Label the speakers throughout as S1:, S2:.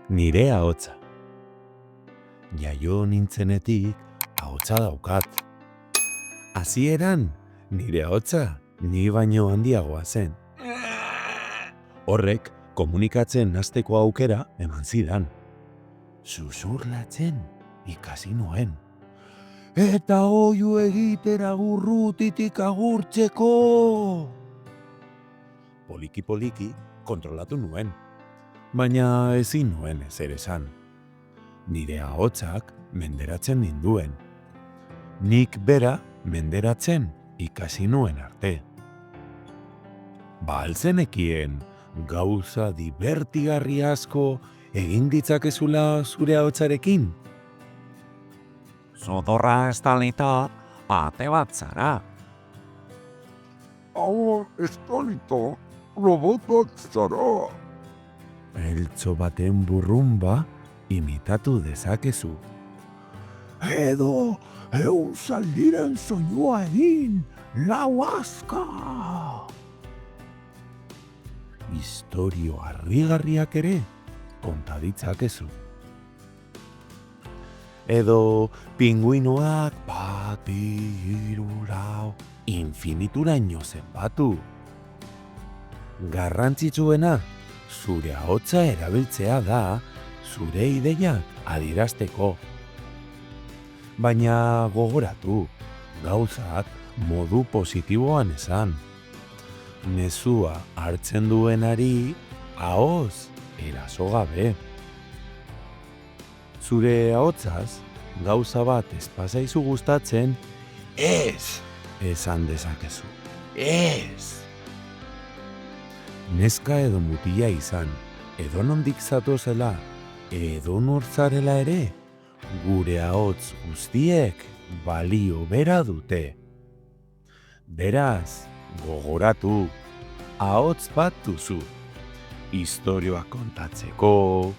S1: Nire ahotsa. Jaio nintzenetik ahotsa daukat. Hasieran nire ahotsa ni baino handiagoa zen. Horrek komunikatzen hasteko aukera eman zidan. Susurlatzen ikasi nuen. Eta oihu egitera gurrutitik agurtzeko. Poliki-poliki kontrolatu nuen, baina ezin nuen ezer esan. Nire ahotsak menderatzen ninduen. Nik bera menderatzen ikasi nuen arte. Alzenekien gauza divertigarri asko egin ditzakezula zure ahotsarekin?
S2: Sudurra estalita, ate bat zara.
S3: Hau estalita, robot bat zara.
S1: Eltzo baten burrumba imitatu dezakezu.
S3: Edo, zaldiren soinua egin, lau aska.
S1: Istorio harrigarriak ere konta ditzakezu. Edo pinguinoak bat, bi, hiru, lau, infinituraino zenbatu. Garrantzitsuena, zure ahotsa erabiltzea da, zure ideiak adierazteko. Baina gogoratu, gauzak modu positiboan esan. Mezua hartzen duenari, ahoz eraso gabe. Zure ahotsaz, gauza bat ez pasaizu gustatzen, ez esan dezakezu. Ez! Neska edo mutila izan, edonondik zatozela, edonor zarela ere, gure ahots guztiek balio bera dute. Beraz, gogoratu, ahots bat duzu. Istorioak kontatzeko,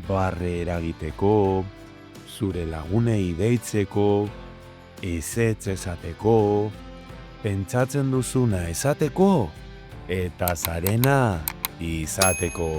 S1: barre eragiteko, zure lagunei deitzeko, ezetz esateko, pentsatzen duzuna esateko, eta zarena izateko.